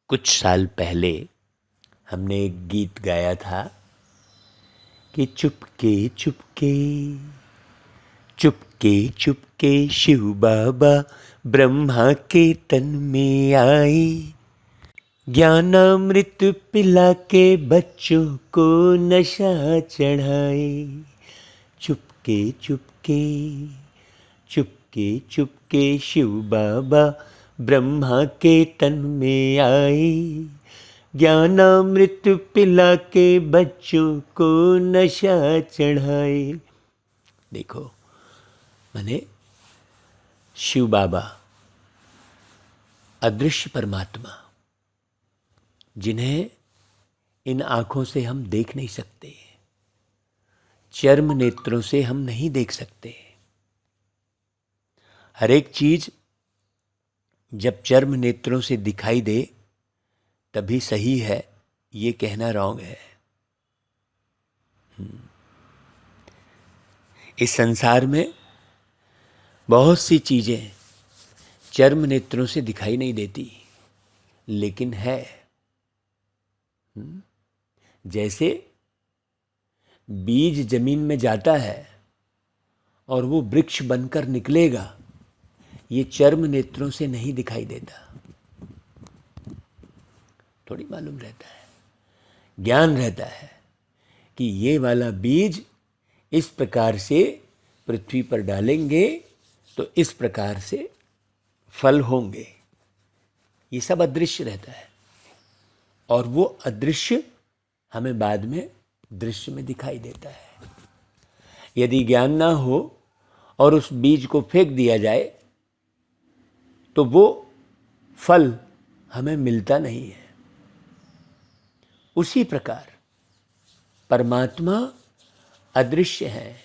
कुछ साल पहले हमने एक गीत गाया था कि चुपके चुपके चुपके चुपके शिव बाबा ब्रह्मा के तन में आए, ज्ञानामृत पिला के बच्चों को नशा चढ़ाए। चुपके चुपके चुपके चुपके शिव बाबा ब्रह्मा के तन में आए, ज्ञानामृत पिला के बच्चों को नशा चढ़ाए। देखो, माने शिव बाबा अदृश्य परमात्मा, जिन्हें इन आँखों से हम देख नहीं सकते, चर्म नेत्रों से हम नहीं देख सकते। हर एक चीज जब चर्म नेत्रों से दिखाई दे तभी सही है, ये कहना रॉन्ग है। इस संसार में बहुत सी चीजें चर्म नेत्रों से दिखाई नहीं देती, लेकिन है। जैसे बीज जमीन में जाता है और वो वृक्ष बनकर निकलेगा, ये चर्म नेत्रों से नहीं दिखाई देता, थोड़ी मालूम रहता है, ज्ञान रहता है कि ये वाला बीज इस प्रकार से पृथ्वी पर डालेंगे तो इस प्रकार से फल होंगे। ये सब अदृश्य रहता है और वो अदृश्य हमें बाद में दृश्य में दिखाई देता है। यदि ज्ञान ना हो और उस बीज को फेंक दिया जाए तो वो फल हमें मिलता नहीं है। उसी प्रकार परमात्मा अदृश्य है,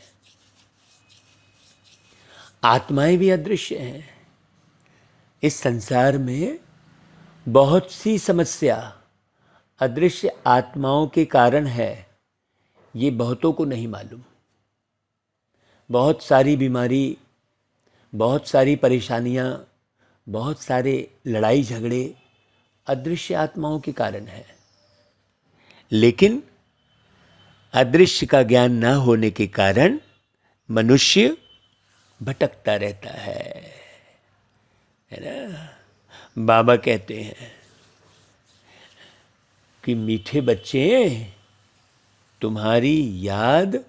आत्माएं भी अदृश्य हैं। इस संसार में बहुत सी समस्या अदृश्य आत्माओं के कारण है, ये बहुतों को नहीं मालूम। बहुत सारी बीमारी, बहुत सारी परेशानियां, बहुत सारे लड़ाई झगड़े अदृश्य आत्माओं के कारण है। लेकिन अदृश्य का ज्ञान न होने के कारण मनुष्य भटकता रहता है ना। बाबा कहते हैं कि मीठे बच्चे, तुम्हारी याद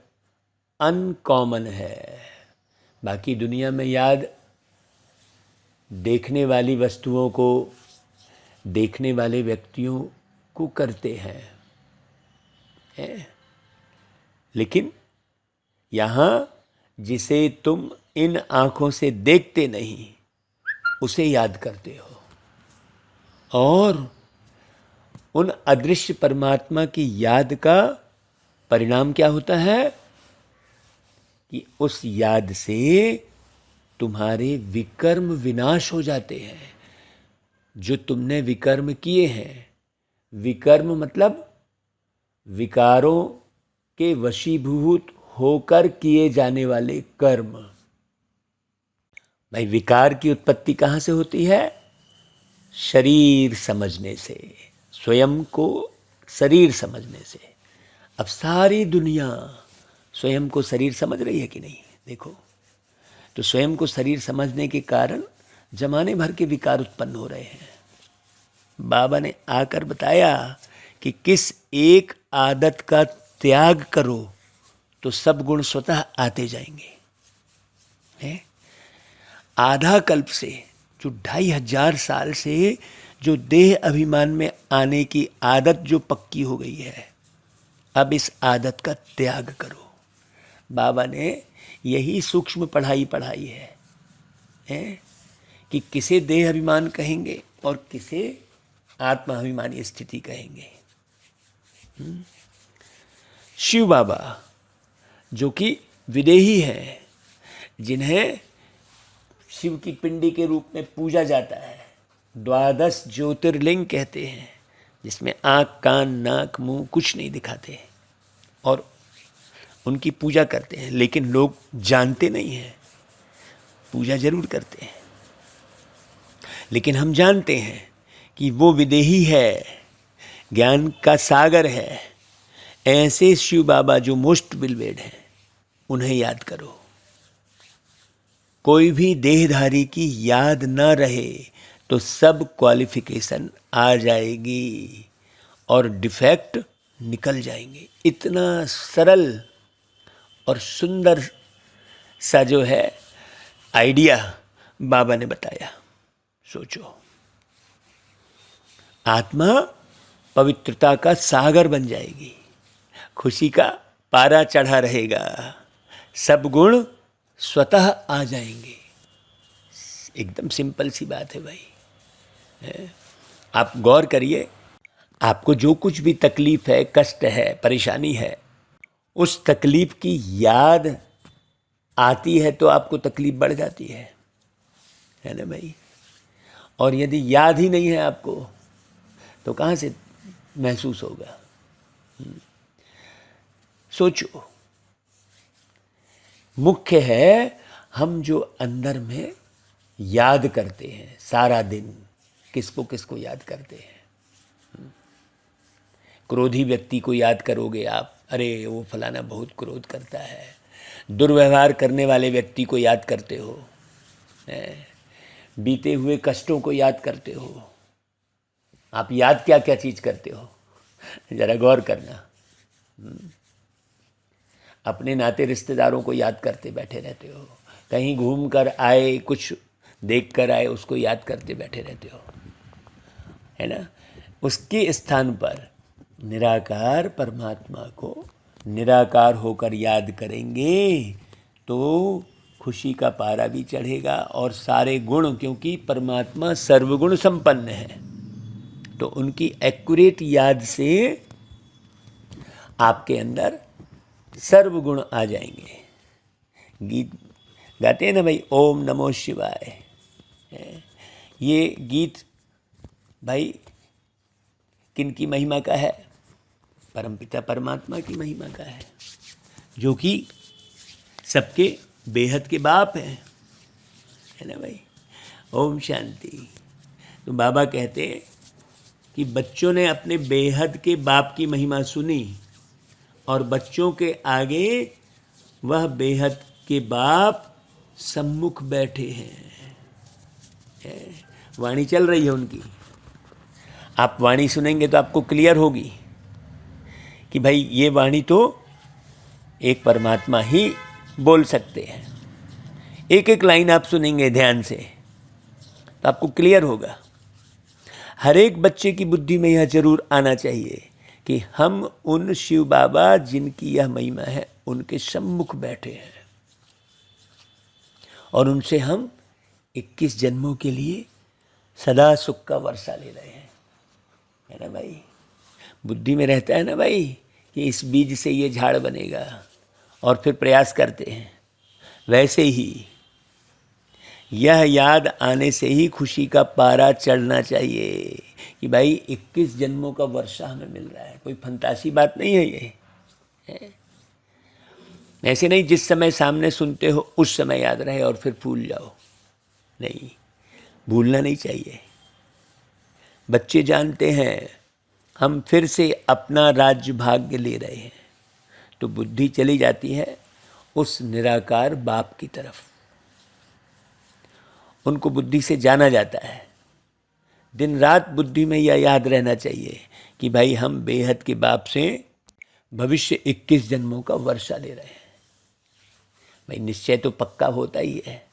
अनकॉमन है। बाकी दुनिया में याद देखने वाली वस्तुओं को, देखने वाले व्यक्तियों को करते हैं, लेकिन यहाँ जिसे तुम इन आँखों से देखते नहीं, उसे याद करते हो। और उन अदृश्य परमात्मा की याद का परिणाम क्या होता है कि उस याद से तुम्हारे विकर्म विनाश हो जाते हैं। जो तुमने विकर्म किए हैं, विकर्म मतलब विकारों के वशीभूत होकर किए जाने वाले कर्म। भाई, विकार की उत्पत्ति कहाँ से होती है? शरीर समझने से, स्वयं को शरीर समझने से। अब सारी दुनिया स्वयं को शरीर समझ रही है कि नहीं? देखो, तो स्वयं को शरीर समझने के कारण जमाने भर के विकार उत्पन्न हो रहे हैं। बाबा ने आकर बताया कि किस एक आदत का त्याग करो तो सब गुण स्वतः आते जाएंगे। आधा कल्प से, जो 2500 साल से जो देह अभिमान में आने की आदत जो पक्की हो गई है, अब इस आदत का त्याग करो। बाबा ने यही सूक्ष्म पढ़ाई पढ़ाई है कि किसे देह अभिमान कहेंगे और किसे आत्माभिमानी स्थिति कहेंगे। शिव बाबा जो कि विदेही हैं, जिन्हें शिव की पिंडी के रूप में पूजा जाता है, 12 ज्योतिर्लिंग कहते हैं, जिसमें आँख, कान, नाक, मुंह कुछ नहीं दिखाते, और उनकी पूजा करते हैं। लेकिन लोग जानते नहीं हैं, पूजा जरूर करते हैं, लेकिन हम जानते हैं कि वो विदेही है, ज्ञान का सागर है, ऐसे शिव बाबा जो मोस्ट बिलवेड हैं उन्हें याद करो। कोई भी देहधारी की याद न रहे तो सब क्वालिफिकेशन आ जाएगी और डिफेक्ट निकल जाएंगे। इतना सरल और सुंदर सा जो है आइडिया बाबा ने बताया। सोचो, आत्मा पवित्रता का सागर बन जाएगी, खुशी का पारा चढ़ा रहेगा, सब गुण स्वतः आ जाएंगे। एकदम सिंपल सी बात है भाई। आप गौर करिए, आपको जो कुछ भी तकलीफ है, कष्ट है, परेशानी है, उस तकलीफ की याद आती है तो आपको तकलीफ बढ़ जाती है ना भाई। और यदि याद ही नहीं है आपको तो कहाँ से महसूस होगा। सोचो, मुख्य है हम जो अंदर में याद करते हैं सारा दिन, किसको किसको याद करते हैं। क्रोधी व्यक्ति को याद करोगे आप, अरे वो फलाना बहुत क्रोध करता है। दुर्व्यवहार करने वाले व्यक्ति को याद करते हो, बीते हुए कष्टों को याद करते हो। आप याद क्या क्या चीज़ करते हो, जरा गौर करना। अपने नाते रिश्तेदारों को याद करते बैठे रहते हो, कहीं घूम कर आए, कुछ देख कर आए, उसको याद करते बैठे रहते हो, है ना। उसके स्थान पर निराकार परमात्मा को निराकार होकर याद करेंगे तो खुशी का पारा भी चढ़ेगा और सारे गुण, क्योंकि परमात्मा सर्वगुण संपन्न है, तो उनकी एक्यूरेट याद से आपके अंदर सर्वगुण आ जाएंगे। गीत गाते हैं ना भाई, ओम नमो शिवाय। ये गीत भाई किन की महिमा का है? परमपिता परमात्मा की महिमा का है, जो कि सबके बेहद के बाप हैं, है ना भाई। ओम शांति। तो बाबा कहते हैं कि बच्चों ने अपने बेहद के बाप की महिमा सुनी और बच्चों के आगे वह बेहद के बाप सम्मुख बैठे हैं। वाणी चल रही है उनकी, आप वाणी सुनेंगे तो आपको क्लियर होगी कि भाई ये वाणी तो एक परमात्मा ही बोल सकते हैं। एक एक लाइन आप सुनेंगे ध्यान से तो आपको क्लियर होगा। हर एक बच्चे की बुद्धि में यह जरूर आना चाहिए कि हम उन शिव बाबा जिनकी यह महिमा है उनके सम्मुख बैठे हैं और उनसे हम 21 जन्मों के लिए सदा सुख का वर्षा ले रहे हैं, है ना भाई। बुद्धि में रहता है ना भाई कि इस बीज से ये झाड़ बनेगा और फिर प्रयास करते हैं। वैसे ही यह याद आने से ही खुशी का पारा चढ़ना चाहिए कि भाई 21 जन्मों का वर्षा हमें मिल रहा है। कोई फंतासी बात नहीं है ये, है? ऐसे नहीं जिस समय सामने सुनते हो उस समय याद रहे और फिर भूल जाओ, नहीं, भूलना नहीं चाहिए। बच्चे जानते हैं हम फिर से अपना राज्य भाग्य ले रहे हैं, तो बुद्धि चली जाती है उस निराकार बाप की तरफ। उनको बुद्धि से जाना जाता है। दिन रात बुद्धि में यह याद रहना चाहिए कि भाई हम बेहद के बाप से भविष्य 21 जन्मों का वर्षा ले रहे हैं। भाई निश्चय तो पक्का होता ही है।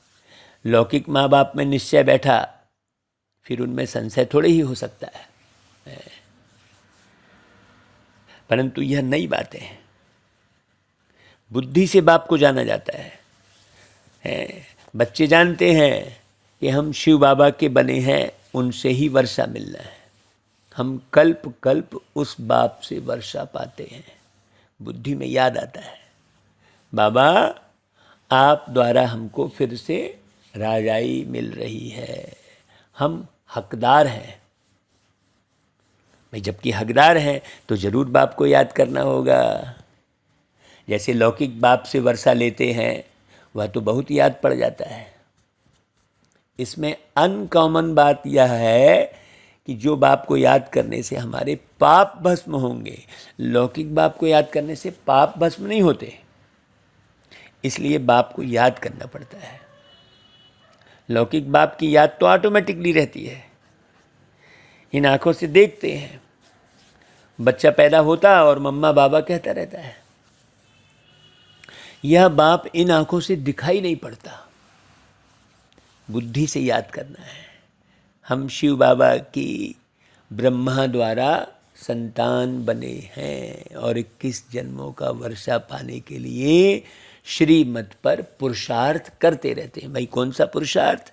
लौकिक माँ बाप में निश्चय बैठा फिर उनमें संशय थोड़े ही हो सकता है, परंतु यह नई बातें हैं। बुद्धि से बाप को जाना जाता है। बच्चे जानते हैं कि हम शिव बाबा के बने हैं, उनसे ही वर्षा मिलना है। हम कल्प कल्प उस बाप से वर्षा पाते हैं। बुद्धि में याद आता है बाबा आप द्वारा हमको फिर से राजाई मिल रही है, हम हकदार हैं। भाई जबकि हकदार हैं तो जरूर बाप को याद करना होगा। जैसे लौकिक बाप से वर्षा लेते हैं वह तो बहुत याद पड़ जाता है। इसमें अनकॉमन बात यह है कि जो बाप को याद करने से हमारे पाप भस्म होंगे, लौकिक बाप को याद करने से पाप भस्म नहीं होते, इसलिए बाप को याद करना पड़ता है। लौकिक बाप की याद तो ऑटोमेटिकली रहती है, इन आंखों से देखते हैं, बच्चा पैदा होता और मम्मा बाबा कहता रहता है, यह बाप इन आंखों से दिखाई नहीं पड़ता, बुद्धि से याद करना है। हम शिव बाबा की ब्रह्मा द्वारा संतान बने हैं और 21 जन्मों का वर्षा पाने के लिए श्रीमत पर पुरुषार्थ करते रहते हैं। भाई कौन सा पुरुषार्थ?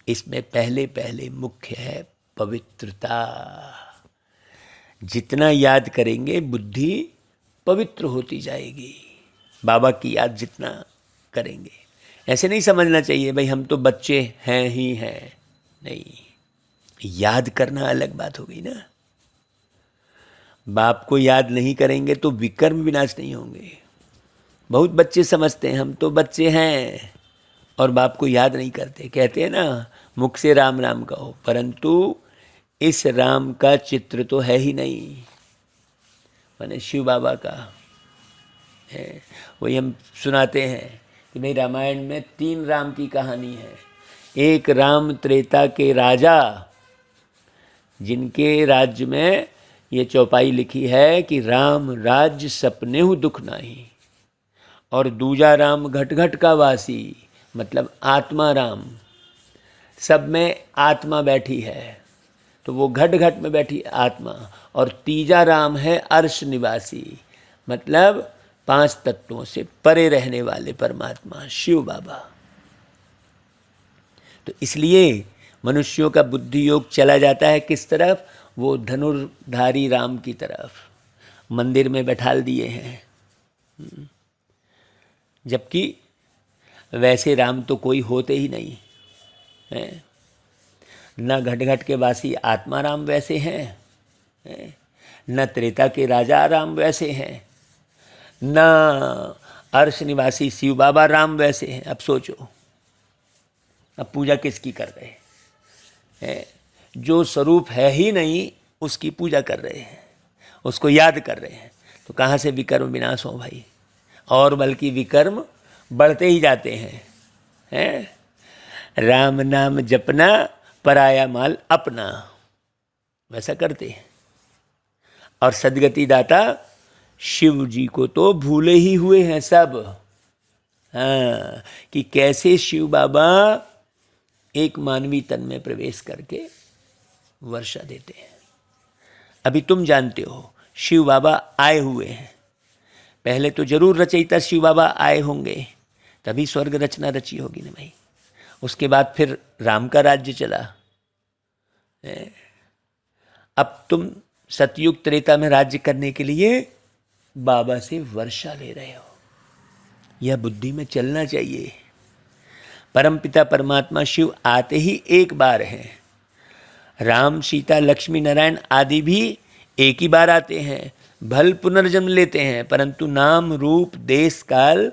इसमें पहले पहले मुख्य है पवित्रता। जितना याद करेंगे बुद्धि पवित्र होती जाएगी, बाबा की याद जितना करेंगे। ऐसे नहीं समझना चाहिए भाई हम तो बच्चे हैं ही हैं, नहीं, याद करना अलग बात हो गई ना। बाप को याद नहीं करेंगे तो विकर्म विनाश नहीं होंगे। बहुत बच्चे समझते हैं हम तो बच्चे हैं और बाप को याद नहीं करते, कहते हैं ना मुख से राम राम कहो, परंतु इस राम का चित्र तो है ही नहीं, माने शिव बाबा का है। वही हम सुनाते हैं कि भाई रामायण में 3 राम की कहानी है। एक राम त्रेता के राजा, जिनके राज्य में ये चौपाई लिखी है कि राम राज्य सपनेहु दुख नाही, और दूजा राम घट घट का वासी, मतलब आत्मा राम, सब में आत्मा बैठी है तो वो घट घट में बैठी आत्मा, और तीजा राम है अर्श निवासी, मतलब 5 तत्वों से परे रहने वाले परमात्मा शिव बाबा। तो इसलिए मनुष्यों का बुद्धि योग चला जाता है किस तरफ? वो धनुर्धारी राम की तरफ, मंदिर में बैठाल दिए हैं, जबकि वैसे राम तो कोई होते ही नहीं है। न घट घट के वासी आत्मा राम वैसे हैं, न त्रेता के राजा राम वैसे हैं, न अर्श निवासी शिव बाबा राम वैसे हैं। अब सोचो, अब पूजा किसकी कर रहे हैं? जो स्वरूप है ही नहीं उसकी पूजा कर रहे हैं, उसको याद कर रहे हैं, तो कहाँ से विकर्म विनाश हो भाई? और बल्कि विकर्म बढ़ते ही जाते हैं। राम नाम जपना पराया माल अपना, वैसा करते हैं। और सदगति दाता शिव जी को तो भूले ही हुए हैं सब। हाँ, कि कैसे शिव बाबा एक मानवी तन में प्रवेश करके वर्षा देते हैं। अभी तुम जानते हो शिव बाबा आए हुए हैं, पहले तो जरूर रचयिता शिव बाबा आए होंगे, तभी स्वर्ग रचना रची होगी ना भाई। उसके बाद फिर राम का राज्य चला। अब तुम सतयुग त्रेता में राज्य करने के लिए बाबा से वर्षा ले रहे हो, यह बुद्धि में चलना चाहिए। परमपिता परमात्मा शिव आते ही एक बार हैं, राम सीता लक्ष्मी नारायण आदि भी एक ही बार आते हैं, भल पुनर्जन्म लेते हैं, परंतु नाम रूप देश काल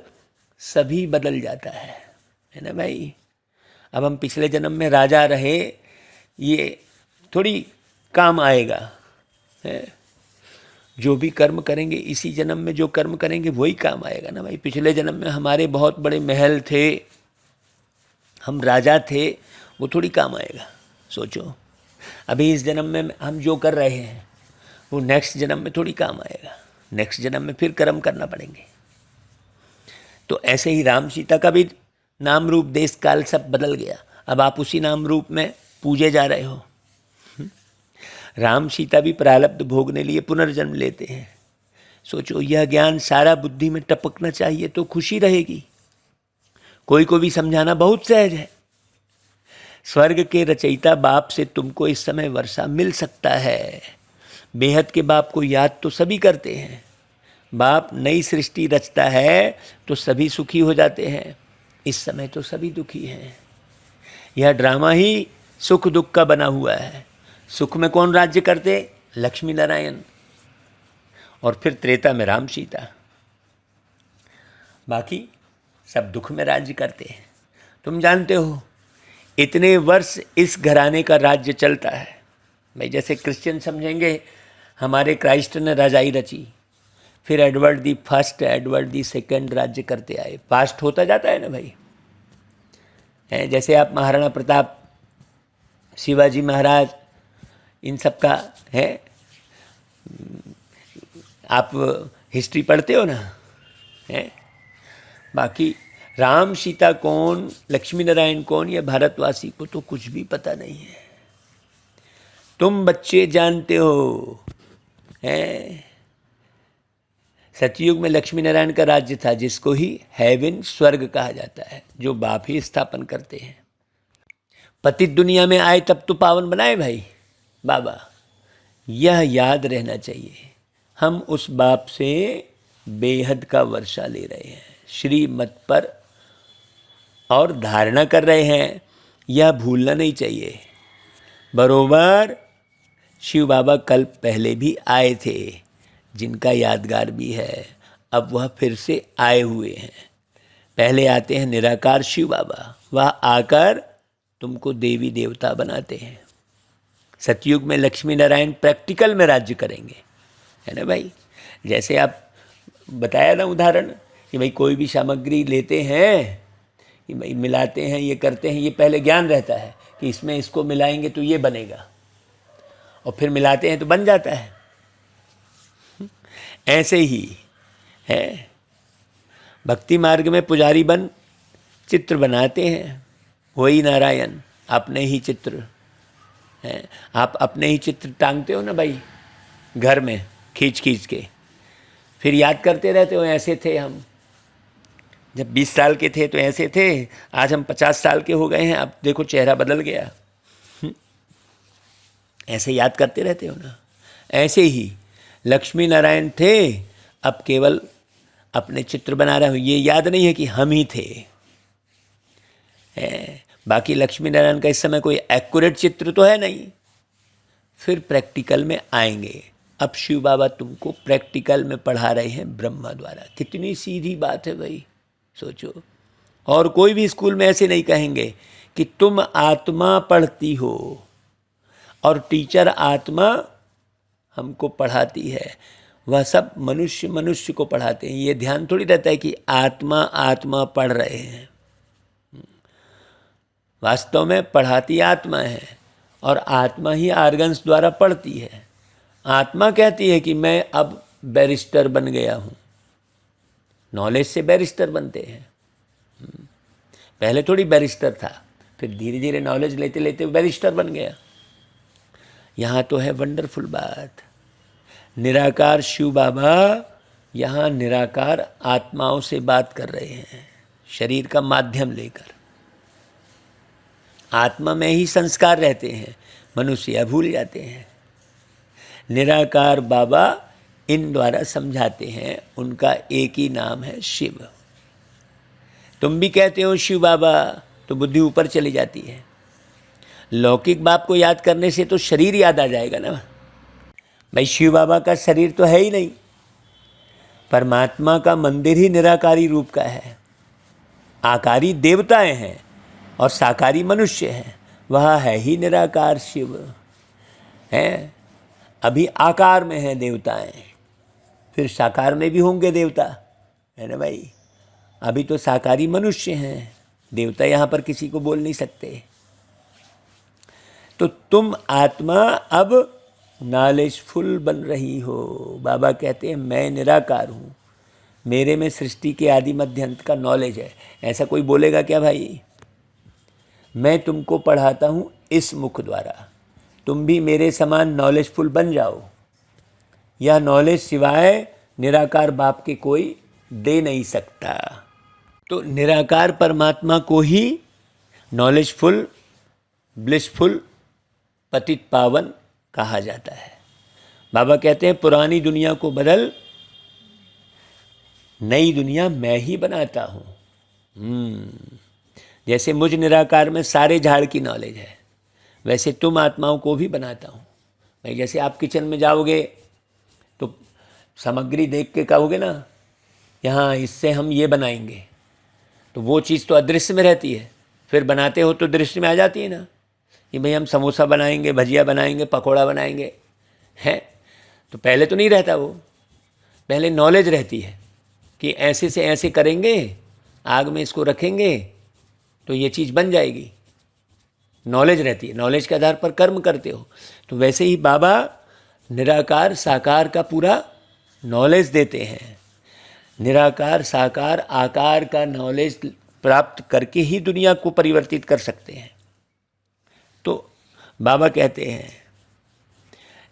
सभी बदल जाता है ना भाई। अब हम पिछले जन्म में राजा रहे, ये थोड़ी काम आएगा है। जो भी कर्म करेंगे इसी जन्म में, जो कर्म करेंगे वही काम आएगा ना भाई। पिछले जन्म में हमारे बहुत बड़े महल थे, हम राजा थे, वो थोड़ी काम आएगा। सोचो अभी इस जन्म में हम जो कर रहे हैं वो नेक्स्ट जन्म में थोड़ी काम आएगा, नेक्स्ट जन्म में फिर कर्म करना पड़ेंगे। तो ऐसे ही राम सीता का भी नाम रूप देश काल सब बदल गया, अब आप उसी नाम रूप में पूजे जा रहे हो। राम सीता भी प्रारब्ध भोगने लिए पुनर्जन्म लेते हैं। सोचो यह ज्ञान सारा बुद्धि में टपकना चाहिए तो खुशी रहेगी। कोई को भी समझाना बहुत सहज है। स्वर्ग के रचयिता बाप से तुमको इस समय वर्षा मिल सकता है। बेहद के बाप को याद तो सभी करते हैं। बाप नई सृष्टि रचता है तो सभी सुखी हो जाते हैं, इस समय तो सभी दुखी हैं। यह ड्रामा ही सुख दुख का बना हुआ है। सुख में कौन राज्य करते? लक्ष्मी नारायण, और फिर त्रेता में राम सीता, बाकी सब दुख में राज्य करते हैं। तुम जानते हो इतने वर्ष इस घराने का राज्य चलता है भाई। जैसे क्रिश्चियन समझेंगे हमारे क्राइस्ट ने रजाई रची, फिर Edward the first, Edward the second राज्य करते आए, पास्ट होता जाता है ना भाई। है जैसे आप महाराणा प्रताप, शिवाजी महाराज, इन सब का है, आप हिस्ट्री पढ़ते हो ना है। बाकी राम सीता कौन, लक्ष्मी नारायण कौन, या भारतवासी को तो कुछ भी पता नहीं है। तुम बच्चे जानते हो हैं। सतयुग में लक्ष्मी नारायण का राज्य था, जिसको ही हेवन, स्वर्ग कहा जाता है, जो बाप ही स्थापन करते हैं। पतित दुनिया में आए तब तो पावन बनाए भाई बाबा, यह याद रहना चाहिए। हम उस बाप से बेहद का वर्षा ले रहे हैं, श्रीमत पर और धारणा कर रहे हैं, यह भूलना नहीं चाहिए। बरोबर शिव बाबा कल पहले भी आए थे, जिनका यादगार भी है। अब वह फिर से आए हुए हैं। पहले आते हैं निराकार शिव बाबा, वह आकर तुमको देवी देवता बनाते हैं। सतयुग में लक्ष्मी नारायण प्रैक्टिकल में राज्य करेंगे, है ना भाई। जैसे आप बताया ना उदाहरण कि भाई कोई भी सामग्री लेते हैं कि भाई मिलाते हैं, ये करते हैं, ये पहले ज्ञान रहता है कि इसमें इसको मिलाएंगे तो ये बनेगा, और फिर मिलाते हैं तो बन जाता है। ऐसे ही है, भक्ति मार्ग में पुजारी बन चित्र बनाते हैं, वही नारायण अपने ही चित्र हैं। आप अपने ही चित्र टांगते हो ना भाई घर में, खींच खींच के, फिर याद करते रहते हो ऐसे थे हम जब 20 साल के थे तो ऐसे थे, आज हम 50 साल के हो गए हैं, अब देखो चेहरा बदल गया। ऐसे याद करते रहते हो ना। ऐसे ही लक्ष्मी नारायण थे, अब केवल अपने चित्र बना रहे हो, ये याद नहीं है कि हम ही थे। बाकी लक्ष्मी नारायण का इस समय कोई एक्यूरेट चित्र तो है नहीं। फिर प्रैक्टिकल में आएंगे। अब शिव बाबा तुमको प्रैक्टिकल में पढ़ा रहे हैं ब्रह्मा द्वारा। कितनी सीधी बात है भाई, सोचो। और कोई भी स्कूल में ऐसे नहीं कहेंगे कि तुम आत्मा पढ़ती हो और टीचर आत्मा हमको पढ़ाती है। वह सब मनुष्य मनुष्य को पढ़ाते हैं। ये ध्यान थोड़ी रहता है कि आत्मा आत्मा पढ़ रहे हैं। वास्तव में पढ़ाती आत्मा है और आत्मा ही आर्गन्स द्वारा पढ़ती है। आत्मा कहती है कि मैं अब बैरिस्टर बन गया हूँ। नॉलेज से बैरिस्टर बनते हैं। पहले थोड़ी बैरिस्टर था, फिर धीरे धीरे नॉलेज लेते लेते बैरिस्टर बन गया। यहाँ तो है वंडरफुल बात। निराकार शिव बाबा यहाँ निराकार आत्माओं से बात कर रहे हैं, शरीर का माध्यम लेकर। आत्मा में ही संस्कार रहते हैं, मनुष्य भूल जाते हैं। निराकार बाबा इन द्वारा समझाते हैं। उनका एक ही नाम है शिव। तुम भी कहते हो शिव बाबा तो बुद्धि ऊपर चली जाती है। लौकिक बाप को याद करने से तो शरीर याद आ जाएगा ना भाई। शिव बाबा का शरीर तो है ही नहीं। परमात्मा का मंदिर ही निराकारी रूप का है। आकारी देवताएं हैं और साकारी मनुष्य हैं। वह है ही निराकार शिव है। अभी आकार में है देवताएं, फिर साकार में भी होंगे देवता, है ना भाई। अभी तो साकारी मनुष्य हैं, देवता यहाँ पर किसी को बोल नहीं सकते। तो तुम आत्मा अब नॉलेजफुल बन रही हो। बाबा कहते हैं मैं निराकार हूँ, मेरे में सृष्टि के आदि मध्य अंत का नॉलेज है। ऐसा कोई बोलेगा क्या भाई? मैं तुमको पढ़ाता हूँ इस मुख द्वारा, तुम भी मेरे समान नॉलेजफुल बन जाओ। यह नॉलेज सिवाय निराकार बाप के कोई दे नहीं सकता। तो निराकार परमात्मा को ही नॉलेजफुल, ब्लिसफुल, पतित पावन कहा जाता है। बाबा कहते हैं पुरानी दुनिया को बदल, नई दुनिया मैं ही बनाता हूँ। जैसे मुझ निराकार में सारे झाड़ की नॉलेज है, वैसे तुम आत्माओं को भी बनाता हूँ भाई। जैसे आप किचन में जाओगे तो सामग्री देख के कहोगे ना, यहाँ इससे हम ये बनाएंगे, तो वो चीज़ तो अदृश्य में रहती है, फिर बनाते हो तो दृष्टि में आ जाती है ना कि भाई हम समोसा बनाएंगे, भजिया बनाएंगे, पकोड़ा बनाएंगे, हैं। तो पहले तो नहीं रहता वो, पहले नॉलेज रहती है कि ऐसे से ऐसे करेंगे, आग में इसको रखेंगे तो ये चीज़ बन जाएगी। नॉलेज रहती है, नॉलेज के आधार पर कर्म करते हो। तो वैसे ही बाबा निराकार साकार का पूरा नॉलेज देते हैं। निराकार साकार आकार का नॉलेज प्राप्त करके ही दुनिया को परिवर्तित कर सकते हैं। तो बाबा कहते हैं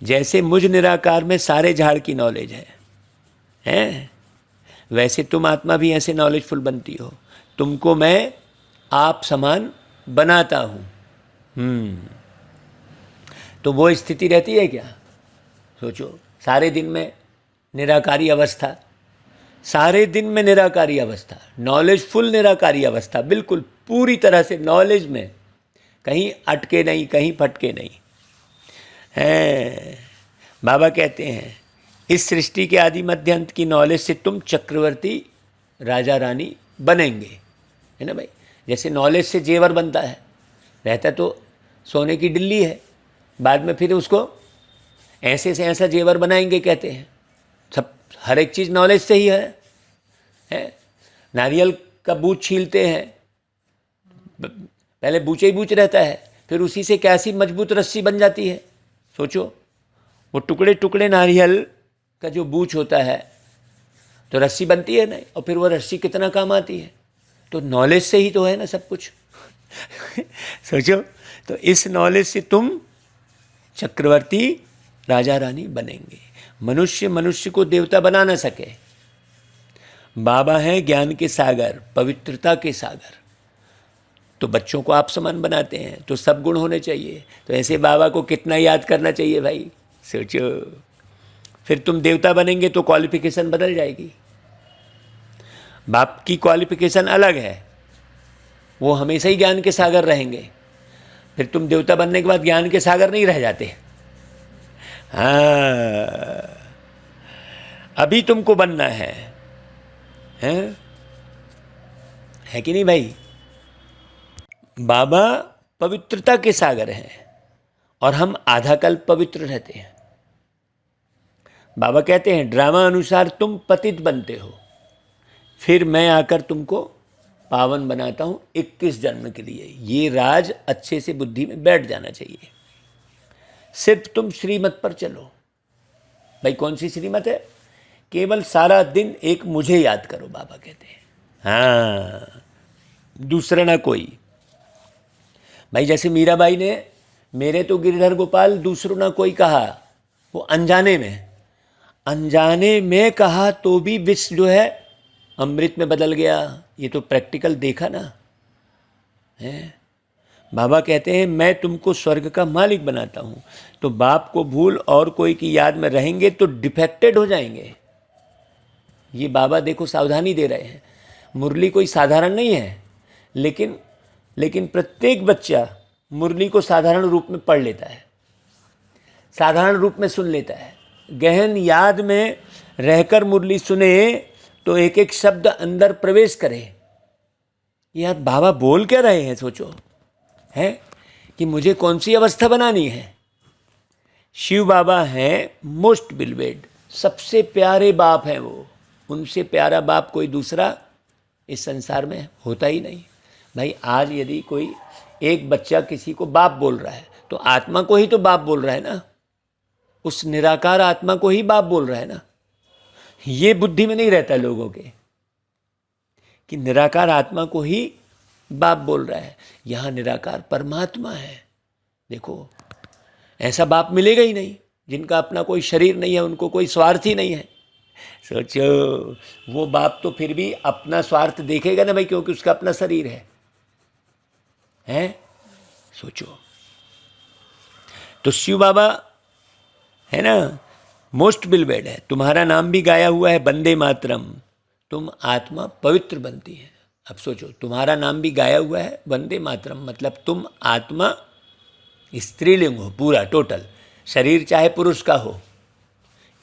जैसे मुझ निराकार में सारे झाड़ की नॉलेज है, हैं, वैसे तुम आत्मा भी ऐसे नॉलेजफुल बनती हो। तुमको मैं आप समान बनाता हूँ। तो वो स्थिति रहती है क्या? सोचो, सारे दिन में निराकारी अवस्था, सारे दिन में निराकारी अवस्था, नॉलेजफुल निराकारी अवस्था, बिल्कुल पूरी तरह से नॉलेज में, कहीं अटके नहीं, कहीं फटके नहीं हैं। बाबा कहते हैं इस सृष्टि के आदि मध्य अंत की नॉलेज से तुम चक्रवर्ती राजा रानी बनेंगे, है ना भाई। जैसे नॉलेज से जेवर बनता है, रहता तो सोने की डिल्ली है, बाद में फिर उसको ऐसे से ऐसा जेवर बनाएंगे कहते हैं। सब हर एक चीज़ नॉलेज से ही है। नारियल का बूच छीलते हैं, पहले बूचे ही बूच रहता है, फिर उसी से कैसी मजबूत रस्सी बन जाती है। सोचो, वो टुकड़े टुकड़े नारियल का जो बूच होता है तो रस्सी बनती है ना, और फिर वो रस्सी कितना काम आती है। तो नॉलेज से ही तो है ना सब कुछ। सोचो, तो इस नॉलेज से तुम चक्रवर्ती राजा रानी बनेंगे। मनुष्य मनुष्य को देवता बना ना सके। बाबा हैं ज्ञान के सागर, पवित्रता के सागर। तो बच्चों को आप समान बनाते हैं, तो सब गुण होने चाहिए। तो ऐसे बाबा को कितना याद करना चाहिए भाई, सोचो। फिर तुम देवता बनेंगे तो क्वालिफिकेशन बदल जाएगी। बाप की क्वालिफिकेशन अलग है, वो हमेशा ही ज्ञान के सागर रहेंगे। फिर तुम देवता बनने के बाद ज्ञान के सागर नहीं रह जाते। हाँ, अभी तुमको बनना है कि नहीं भाई। बाबा पवित्रता के सागर हैं और हम आधा कल्प पवित्र रहते हैं। बाबा कहते हैं ड्रामा अनुसार तुम पतित बनते हो, फिर मैं आकर तुमको पावन बनाता हूँ 21 जन्म के लिए। ये राज अच्छे से बुद्धि में बैठ जाना चाहिए। सिर्फ तुम श्रीमत पर चलो। भाई कौन सी श्रीमत है? केवल सारा दिन एक मुझे याद करो, बाबा कहते हैं। हाँ, दूसरा ना कोई। भाई जैसे मीराबाई ने मेरे तो गिरधर गोपाल दूसरों ना कोई कहा, वो अनजाने में कहा तो भी विष जो है अमृत में बदल गया। ये तो प्रैक्टिकल देखा ना है। बाबा कहते हैं मैं तुमको स्वर्ग का मालिक बनाता हूँ। तो बाप को भूल और कोई की याद में रहेंगे तो डिफेक्टेड हो जाएंगे। ये बाबा देखो सावधानी दे रहे हैं। मुरली कोई साधारण नहीं है, लेकिन प्रत्येक बच्चा मुरली को साधारण रूप में पढ़ लेता है, साधारण रूप में सुन लेता है। गहन याद में रहकर मुरली सुने तो एक एक शब्द अंदर प्रवेश करे। यार बाबा बोल क्या रहे हैं, सोचो है कि मुझे कौन सी अवस्था बनानी है। शिव बाबा हैं मोस्ट बिलवेड, सबसे प्यारे बाप हैं वो। उनसे प्यारा बाप कोई दूसरा इस संसार में होता ही नहीं। भाई आज यदि कोई एक बच्चा किसी को बाप बोल रहा है तो आत्मा को ही तो बाप बोल रहा है ना, उस निराकार आत्मा को ही बाप बोल रहा है ना। ये बुद्धि में नहीं रहता लोगों के कि निराकार आत्मा को ही बाप बोल रहा है। यहाँ निराकार परमात्मा है। देखो ऐसा बाप मिलेगा ही नहीं जिनका अपना कोई शरीर नहीं है, उनको कोई स्वार्थ ही नहीं है। सोचो, वो बाप तो फिर भी अपना स्वार्थ देखेगा ना भाई, क्योंकि उसका अपना शरीर है। सोचो, तो शिव बाबा है ना मोस्ट बिलवेड है। तुम्हारा नाम भी गाया हुआ है वंदे मातरम, तुम आत्मा पवित्र बनती है। अब सोचो, तुम्हारा नाम भी गाया हुआ है वंदे मातरम, मतलब तुम आत्मा स्त्रीलिंग हो पूरा टोटल, शरीर चाहे पुरुष का हो।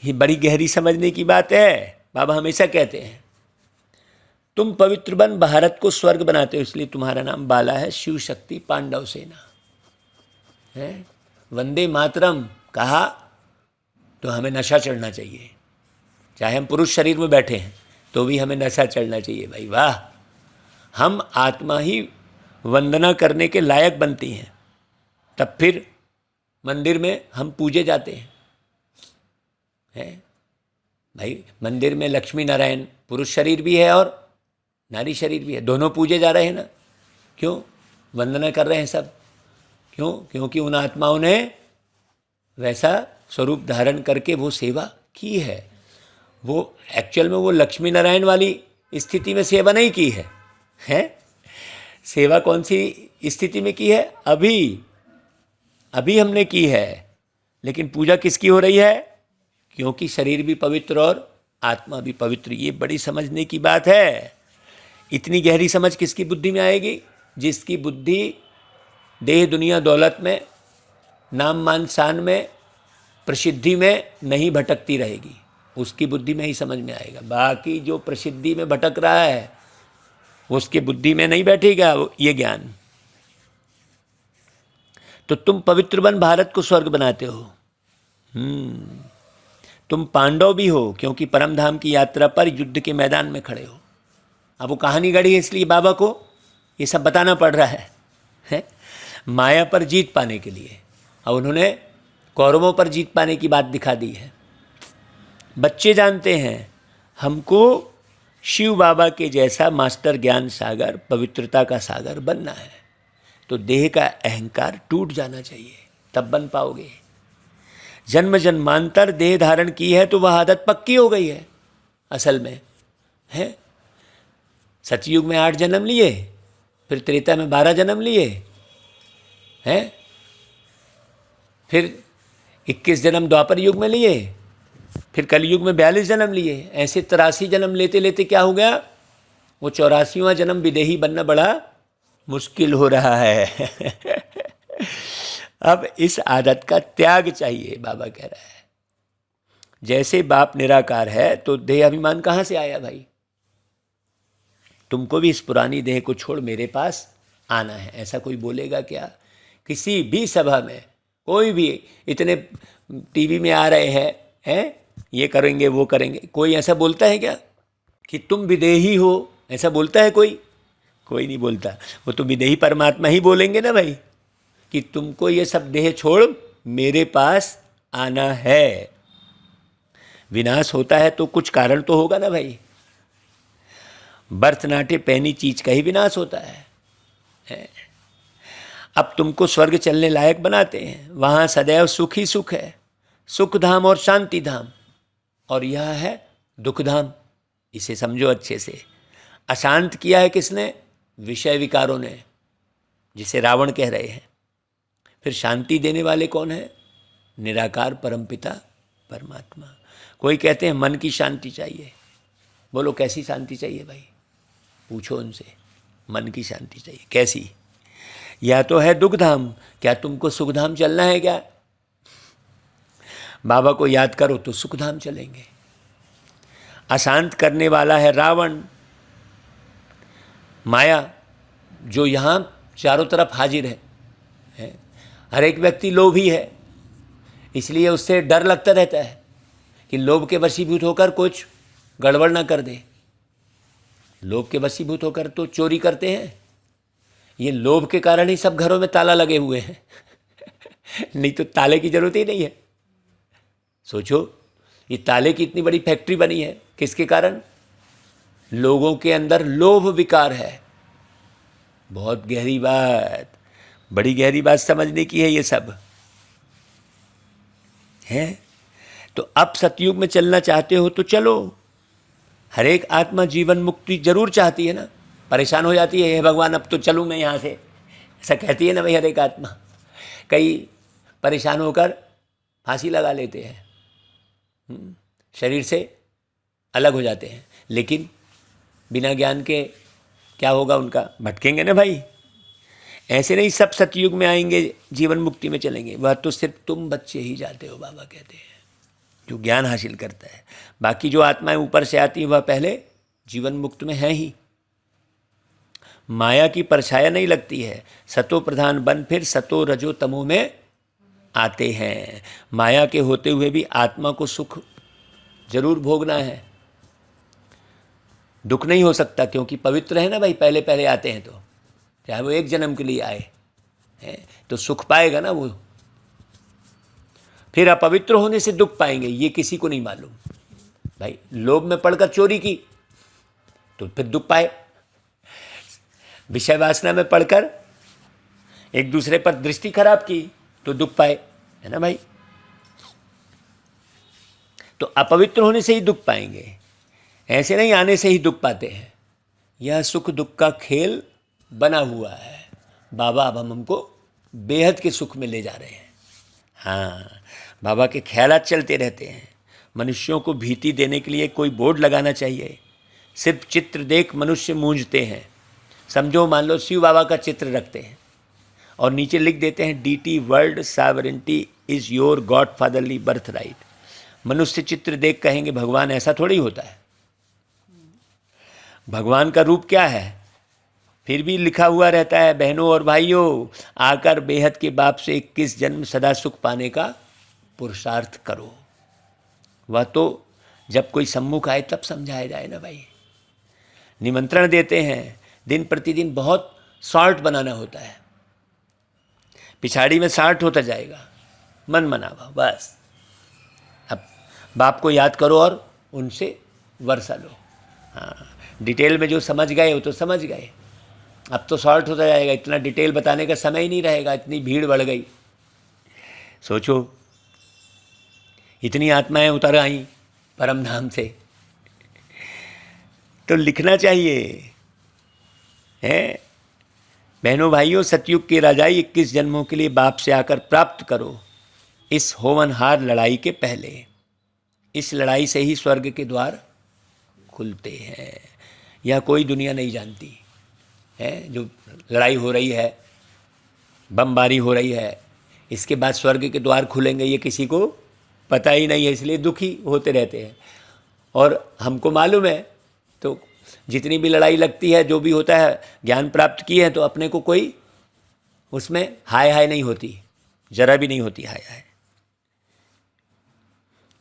ये बड़ी गहरी समझने की बात है। बाबा हमेशा कहते हैं तुम पवित्र बन भारत को स्वर्ग बनाते हो, इसलिए तुम्हारा नाम बाला है, शिव शक्ति पांडव सेना है। वंदे मातरम कहा तो हमें नशा चढ़ना चाहिए, चाहे हम पुरुष शरीर में बैठे हैं तो भी हमें नशा चढ़ना चाहिए। भाई वाह, हम आत्मा ही वंदना करने के लायक बनती हैं, तब फिर मंदिर में हम पूजे जाते हैं। भाई मंदिर में लक्ष्मी नारायण पुरुष शरीर भी है और नारी शरीर भी है, दोनों पूजे जा रहे हैं ना। क्यों वंदना कर रहे हैं सब? क्यों? क्योंकि उन आत्माओं ने वैसा स्वरूप धारण करके वो सेवा की है। वो एक्चुअल में वो लक्ष्मी नारायण वाली स्थिति में सेवा नहीं की है, हैं? सेवा कौन सी स्थिति में की है? अभी हमने की है, लेकिन पूजा किसकी हो रही है? क्योंकि शरीर भी पवित्र और आत्मा भी पवित्र। ये बड़ी समझने की बात है। इतनी गहरी समझ किसकी बुद्धि में आएगी? जिसकी बुद्धि देह दुनिया दौलत में, नाम मान शान में, प्रसिद्धि में नहीं भटकती रहेगी, उसकी बुद्धि में ही समझ में आएगा। बाकी जो प्रसिद्धि में भटक रहा है उसके बुद्धि में नहीं बैठेगा ये ज्ञान। तो तुम पवित्र बन भारत को स्वर्ग बनाते हो। तुम पांडव भी हो क्योंकि परम धाम की यात्रा पर युद्ध के मैदान में खड़े हो। अब वो कहानी गढ़ी है, इसलिए बाबा को ये सब बताना पड़ रहा है माया पर जीत पाने के लिए। और उन्होंने कौरवों पर जीत पाने की बात दिखा दी है। बच्चे जानते हैं हमको शिव बाबा के जैसा मास्टर ज्ञान सागर, पवित्रता का सागर बनना है, तो देह का अहंकार टूट जाना चाहिए, तब बन पाओगे। जन्म जन्मांतर देह धारण की है तो वह आदत पक्की हो गई है असल में, है। सतयुग में 8 जन्म लिए, फिर त्रेता में 12 जन्म लिए, हैं, फिर 21 जन्म द्वापर युग में लिए, फिर कलयुग में 42 जन्म लिए। ऐसे 83 जन्म लेते लेते क्या हो गया? वो 84वां जन्म विदेही बनना बड़ा मुश्किल हो रहा है अब इस आदत का त्याग चाहिए, बाबा कह रहा है। जैसे बाप निराकार है तो देह अभिमान कहाँ से आया भाई? तुमको भी इस पुरानी देह को छोड़ मेरे पास आना है, ऐसा कोई बोलेगा क्या? किसी भी सभा में कोई भी, इतने टीवी में आ रहे हैं ये करेंगे वो करेंगे, कोई ऐसा बोलता है क्या कि तुम विदेही हो? ऐसा बोलता है कोई? कोई नहीं बोलता। वो तो विदेही परमात्मा ही बोलेंगे ना भाई, कि तुमको ये सब देह छोड़ मेरे पास आना है। विनाश होता है तो कुछ कारण तो होगा ना भाई। बर्थ नाटे पहनी चीज का ही विनाश होता है। अब तुमको स्वर्ग चलने लायक बनाते हैं, वहाँ सदैव सुख ही सुख है, सुख धाम और शांति धाम, और यह है दुख धाम। इसे समझो अच्छे से। अशांत किया है किसने? विषय विकारों ने, जिसे रावण कह रहे हैं। फिर शांति देने वाले कौन है? निराकार परमपिता परमात्मा। कोई कहते हैं मन की शांति चाहिए। बोलो कैसी शांति चाहिए भाई? पूछो उनसे। मन की शांति चाहिए कैसी? या तो है दुख धाम। क्या तुमको सुख धाम चलना है क्या? बाबा को याद करो तो सुख धाम चलेंगे। अशांत करने वाला है रावण, माया, जो यहाँ चारों तरफ हाजिर है। हर एक व्यक्ति लोभी है, इसलिए उससे डर लगता रहता है कि लोभ के वशीभूत होकर कुछ गड़बड़ ना कर दे। लोभ के वशीभूत होकर तो चोरी करते हैं। ये लोभ के कारण ही सब घरों में ताला लगे हुए हैं नहीं तो ताले की जरूरत ही नहीं है। सोचो, ये ताले की इतनी बड़ी फैक्ट्री बनी है किसके कारण? लोगों के अंदर लोभ विकार है। बहुत गहरी बात, बड़ी गहरी बात समझने की है ये सब, है। तो अब सतयुग में चलना चाहते हो तो चलो। हर एक आत्मा जीवन मुक्ति जरूर चाहती है ना। परेशान हो जाती है, हे भगवान अब तो चलूँ मैं यहाँ से, ऐसा कहती है ना भाई हर एक आत्मा। कई परेशान होकर फांसी लगा लेते हैं, शरीर से अलग हो जाते हैं, लेकिन बिना ज्ञान के क्या होगा उनका? भटकेंगे ना भाई। ऐसे नहीं सब सतयुग में आएंगे, जीवन मुक्ति में चलेंगे। वह तो सिर्फ तुम बच्चे ही जाते हो, बाबा कहते हैं, जो ज्ञान हासिल करता है। बाकी जो आत्माएं ऊपर से आती हैं वह पहले जीवन मुक्त में है ही, माया की परछाया नहीं लगती है। सतो प्रधान बन फिर सतो रजो तमो में आते हैं। माया के होते हुए भी आत्मा को सुख जरूर भोगना है, दुख नहीं हो सकता, क्योंकि पवित्र है ना भाई। पहले पहले आते हैं तो चाहे वो एक जन्म के लिए आए हैं तो सुख पाएगा ना वो। फिर अपवित्र होने से दुख पाएंगे, ये किसी को नहीं मालूम भाई। लोभ में पड़कर चोरी की तो फिर दुख पाए, विषय वासना में पड़कर एक दूसरे पर दृष्टि खराब की तो दुख पाए, है ना भाई। तो अपवित्र होने से ही दुख पाएंगे, ऐसे नहीं आने से ही दुख पाते हैं। यह सुख दुख का खेल बना हुआ है। बाबा अब हमको बेहद के सुख में ले जा रहे हैं। हाँ, बाबा के ख्यालात चलते रहते हैं। मनुष्यों को भीति देने के लिए कोई बोर्ड लगाना चाहिए। सिर्फ चित्र देख मनुष्य मूंझते हैं। समझो, मान लो शिव बाबा का चित्र रखते हैं और नीचे लिख देते हैं DT world sovereignty is your God fatherly birth right. मनुष्य चित्र देख कहेंगे भगवान, ऐसा थोड़ी होता है। भगवान का रूप क्या है? फिर भी लिखा हुआ रहता है, बहनों और भाइयों, आकर बेहद के बाप से 21 जन्म सदा सुख पाने का पुरुषार्थ करो। वह तो जब कोई सम्मुख आए तब समझाया जाए ना भाई। निमंत्रण देते हैं, दिन प्रतिदिन बहुत शॉर्ट बनाना होता है, पिछाड़ी में शॉर्ट होता जाएगा, मन मनावा बस। अब बाप को याद करो और उनसे वर्षा लो। हाँ, डिटेल में जो समझ गए वो तो समझ गए, अब तो शॉर्ट होता जाएगा। इतना डिटेल बताने का समय ही नहीं रहेगा, इतनी भीड़ बढ़ गई। सोचो, इतनी आत्माएं उतर आई परम धाम से, तो लिखना चाहिए है। बहनों भाइयों, सतयुग की राजाई 21 जन्मों के लिए बाप से आकर प्राप्त करो। इस होवनहार लड़ाई के पहले, इस लड़ाई से ही स्वर्ग के द्वार खुलते हैं। यह कोई दुनिया नहीं जानती है। जो लड़ाई हो रही है, बमबारी हो रही है, इसके बाद स्वर्ग के द्वार खुलेंगे, ये किसी को पता ही नहीं है। इसलिए दुखी होते रहते हैं। और हमको मालूम है, तो जितनी भी लड़ाई लगती है, जो भी होता है, ज्ञान प्राप्त किए हैं तो अपने को कोई उसमें हाय हाय नहीं होती, जरा भी नहीं होती हाय हाय।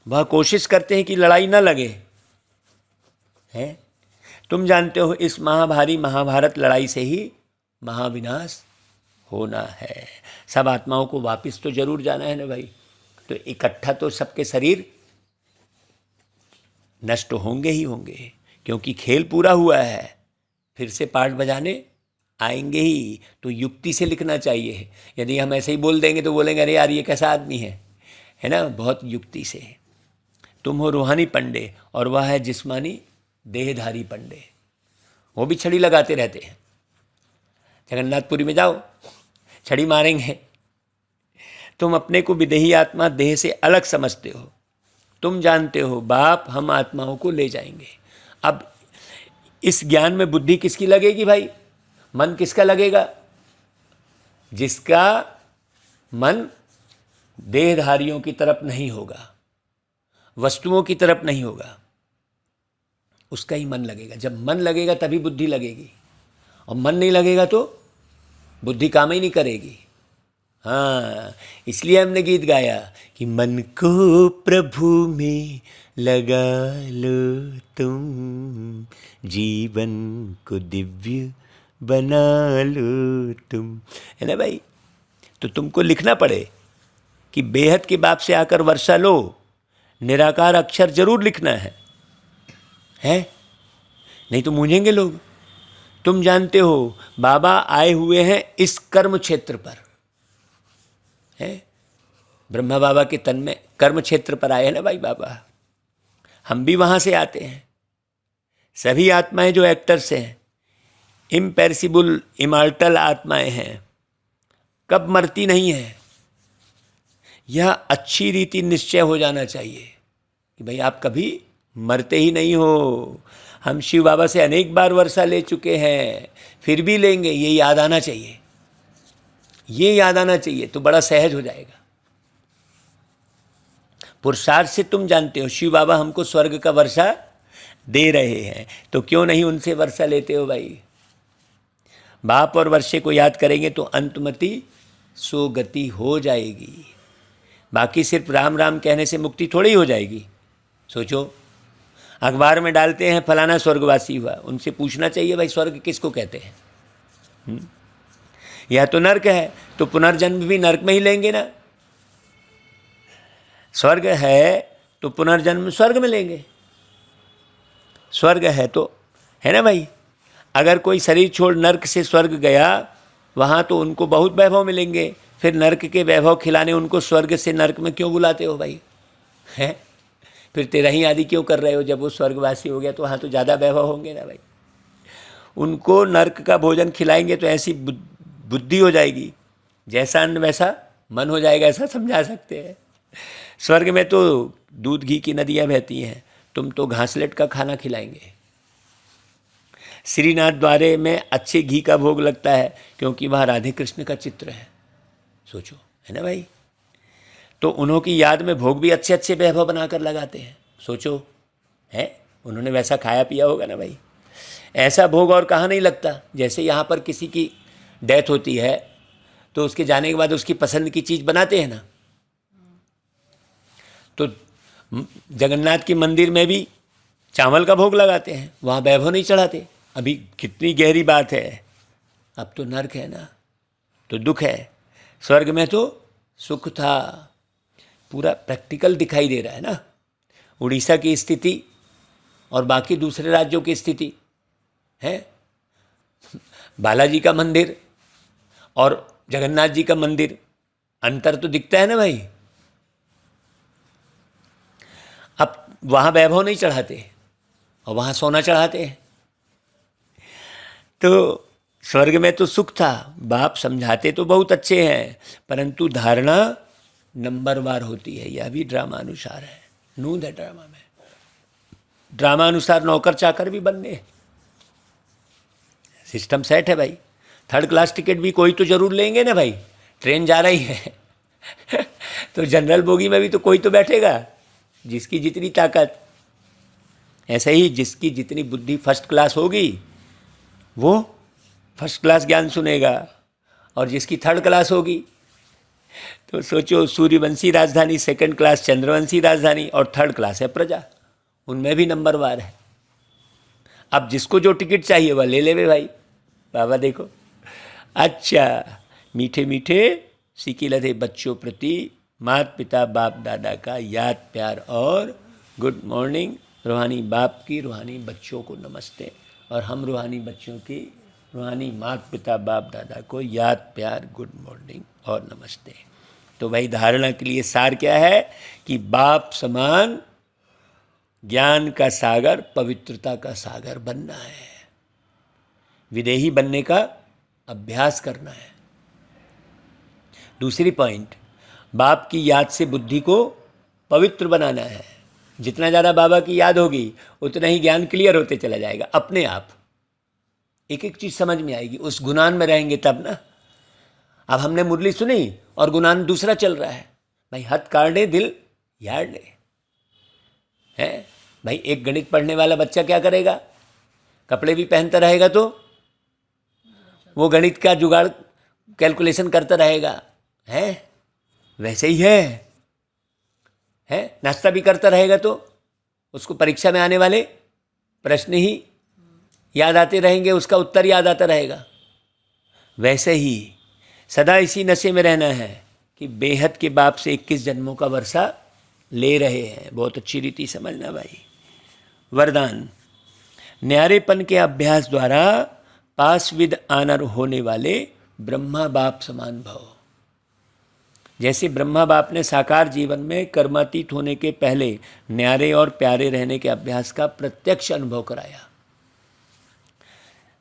वह कोशिश करते हैं कि लड़ाई ना लगे हैं। तुम जानते हो, इस महाभारी महाभारत लड़ाई से ही महाविनाश होना है। सब आत्माओं को वापस तो जरूर जाना है ना भाई। तो इकट्ठा तो सबके शरीर नष्ट होंगे ही होंगे, क्योंकि खेल पूरा हुआ है। फिर से पाठ बजाने आएंगे ही। तो युक्ति से लिखना चाहिए। यदि हम ऐसे ही बोल देंगे तो बोलेंगे अरे यार ये कैसा आदमी है ना। बहुत युक्ति से। तुम हो रूहानी पंडे और वह है जिस्मानी देहधारी पंडे। वो भी छड़ी लगाते रहते हैं। जगन्नाथपुरी में जाओ, छड़ी मारेंगे। तुम अपने को विदेही आत्मा देह से अलग समझते हो। तुम जानते हो बाप हम आत्माओं को ले जाएंगे। अब इस ज्ञान में बुद्धि किसकी लगेगी भाई? मन किसका लगेगा? जिसका मन देहधारियों की तरफ नहीं होगा, वस्तुओं की तरफ नहीं होगा, उसका ही मन लगेगा। जब मन लगेगा तभी बुद्धि लगेगी, और मन नहीं लगेगा तो बुद्धि काम ही नहीं करेगी। हाँ, इसलिए हमने गीत गाया कि मन को प्रभु में लगा लो तुम, जीवन को दिव्य बना लो तुम, है ना भाई। तो तुमको लिखना पड़े कि बेहद के बाप से आकर वर्षा लो। निराकार अक्षर जरूर लिखना है नहीं तो मूंझेंगे लोग। तुम जानते हो बाबा आए हुए हैं इस कर्म क्षेत्र पर, है ब्रह्मा बाबा के तन में कर्म क्षेत्र पर आए हैं ना भाई बाबा। हम भी वहाँ से आते हैं। सभी आत्माएं जो एक्टर्स हैं, इम्पेरिसिबल इमॉर्टल आत्माएं हैं, कब मरती नहीं है। यह अच्छी रीति निश्चय हो जाना चाहिए कि भाई आप कभी मरते ही नहीं हो। हम शिव बाबा से अनेक बार वर्षा ले चुके हैं, फिर भी लेंगे। ये याद आना चाहिए, ये याद आना चाहिए, तो बड़ा सहज हो जाएगा। पुरुषार्थ से तुम जानते हो शिव बाबा हमको स्वर्ग का वर्षा दे रहे हैं, तो क्यों नहीं उनसे वर्षा लेते हो भाई। बाप और वर्षे को याद करेंगे तो अंतमति सोगति हो जाएगी। बाकी सिर्फ राम राम कहने से मुक्ति थोड़ी हो जाएगी। सोचो, अखबार में डालते हैं फलाना स्वर्गवासी हुआ, उनसे पूछना चाहिए भाई स्वर्ग किसको कहते हैं? यह तो नर्क है, तो पुनर्जन्म भी नर्क में ही लेंगे ना। स्वर्ग है तो पुनर्जन्म स्वर्ग में लेंगे। स्वर्ग है तो, है ना भाई। अगर कोई शरीर छोड़ नर्क से स्वर्ग गया, वहाँ तो उनको बहुत वैभव मिलेंगे, फिर नर्क के वैभव खिलाने उनको स्वर्ग से नर्क में क्यों बुलाते हो भाई? हैं? फिर तेरही आदि क्यों कर रहे हो? जब वो स्वर्गवासी हो गया तो वहाँ तो ज़्यादा वैभव होंगे ना भाई। उनको नर्क का भोजन खिलाएंगे तो ऐसी बुद्धि हो जाएगी, जैसा अन्न वैसा मन हो जाएगा, ऐसा समझा सकते हैं। स्वर्ग में तो दूध घी की नदियाँ बहती हैं, तुम तो घासलेट का खाना खिलाएंगे। श्रीनाथ द्वारे में अच्छे घी का भोग लगता है क्योंकि वहाँ राधे कृष्ण का चित्र है। सोचो, है ना भाई। तो उन्हों की याद में भोग भी अच्छे अच्छे वैभव बनाकर लगाते हैं। सोचो, है, उन्होंने वैसा खाया पिया होगा ना भाई। ऐसा भोग और कहाँ नहीं लगता। जैसे यहाँ पर किसी की डेथ होती है तो उसके जाने के बाद उसकी पसंद की चीज़ बनाते हैं ना, तो जगन्नाथ के मंदिर में भी चावल का भोग लगाते हैं, वहाँ वैभव नहीं चढ़ाते। अभी कितनी गहरी बात है। अब तो नर्क है ना, तो दुख है। स्वर्ग में तो सुख था। पूरा प्रैक्टिकल दिखाई दे रहा है ना। उड़ीसा की स्थिति और बाकी दूसरे राज्यों की स्थिति है। बालाजी का मंदिर और जगन्नाथ जी का मंदिर, अंतर तो दिखता है ना भाई। अब वहाँ वैभव नहीं चढ़ाते और वहाँ सोना चढ़ाते हैं। तो स्वर्ग में तो सुख था। बाप समझाते तो बहुत अच्छे हैं, परंतु धारणा नंबरवार होती है। यह भी ड्रामा अनुसार है। नूंद है ड्रामा में। ड्रामा अनुसार नौकर चाकर भी बनने, सिस्टम सेट है भाई। थर्ड क्लास टिकट भी कोई तो जरूर लेंगे ना भाई। ट्रेन जा रही है तो जनरल बोगी में भी तो कोई तो बैठेगा, जिसकी जितनी ताकत। ऐसे ही जिसकी जितनी बुद्धि फर्स्ट क्लास होगी वो फर्स्ट क्लास ज्ञान सुनेगा, और जिसकी थर्ड क्लास होगी तो सोचो, सूर्यवंशी राजधानी, सेकंड क्लास चंद्रवंशी राजधानी, और थर्ड क्लास है प्रजा। उनमें भी नंबरवार है। अब जिसको जो टिकट चाहिए वह ले ले भाई। बाबा देखो, अच्छा मीठे मीठे सीखी लधे बच्चों प्रति माता पिता बाप दादा का याद प्यार और गुड मॉर्निंग। रूहानी बाप की रूहानी बच्चों को नमस्ते, और हम रूहानी बच्चों की रूहानी माता पिता बाप दादा को याद प्यार गुड मॉर्निंग और नमस्ते। तो भाई धारणा के लिए सार क्या है कि बाप समान ज्ञान का सागर, पवित्रता का सागर बनना है। विदेही बनने का अभ्यास करना है। दूसरी पॉइंट, बाप की याद से बुद्धि को पवित्र बनाना है। जितना ज़्यादा बाबा की याद होगी उतना ही ज्ञान क्लियर होते चला जाएगा अपने आप। एक एक चीज़ समझ में आएगी। उस गुणान में रहेंगे तब ना। अब हमने मुरली सुनी और गुणान दूसरा चल रहा है भाई। हथ काढ़े दिल यार ले है भाई। एक गणित पढ़ने वाला बच्चा क्या करेगा? कपड़े भी पहनता रहेगा तो वो गणित का जुगाड़ कैलकुलेशन करता रहेगा, है वैसे ही है। नाश्ता भी करता रहेगा तो उसको परीक्षा में आने वाले प्रश्न ही याद आते रहेंगे, उसका उत्तर याद आता रहेगा। वैसे ही सदा इसी नशे में रहना है कि बेहद के बाप से 21 जन्मों का वर्षा ले रहे हैं। बहुत अच्छी रीति समझना भाई। वरदान, न्यारेपन के अभ्यास द्वारा पास विद आनर होने वाले ब्रह्मा बाप समान भव। जैसे ब्रह्मा बाप ने साकार जीवन में कर्मातीत होने के पहले न्यारे और प्यारे रहने के अभ्यास का प्रत्यक्ष अनुभव कराया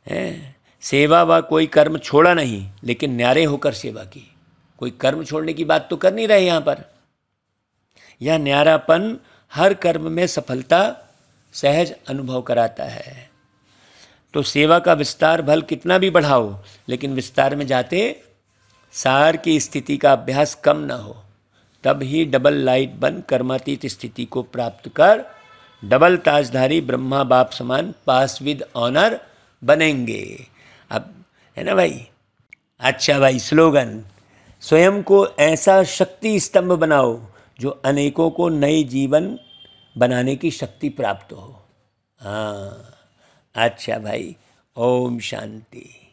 है। सेवा व कोई कर्म छोड़ा नहीं, लेकिन न्यारे होकर सेवा की। कोई कर्म छोड़ने की बात तो कर नहीं रहे यहाँ पर। यह न्यारापन हर कर्म में सफलता सहज अनुभव कराता है। तो सेवा का विस्तार भल कितना भी बढ़ाओ, लेकिन विस्तार में जाते सार की स्थिति का अभ्यास कम न हो, तब ही डबल लाइट बन कर्मातीत स्थिति को प्राप्त कर डबल ताजधारी ब्रह्मा बाप समान पास विद ऑनर बनेंगे। अब है ना भाई। अच्छा भाई, स्लोगन, स्वयं को ऐसा शक्ति स्तंभ बनाओ जो अनेकों को नए जीवन बनाने की शक्ति प्राप्त हो। हाँ, अच्छा भाई, ओम शांति।